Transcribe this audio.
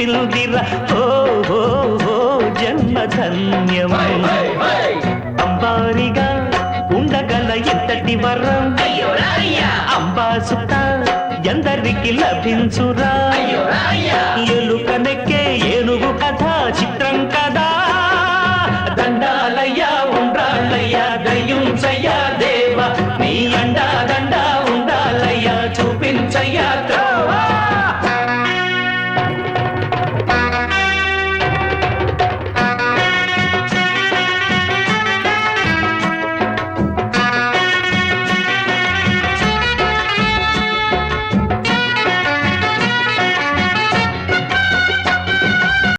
పుట్టిందిరా ఓ జన్మధన్యం అంబారిగా ఉండగల ఎంతటి వరం అంబాసుత ఎందరికి లభించురా ఎలుకనెక్కే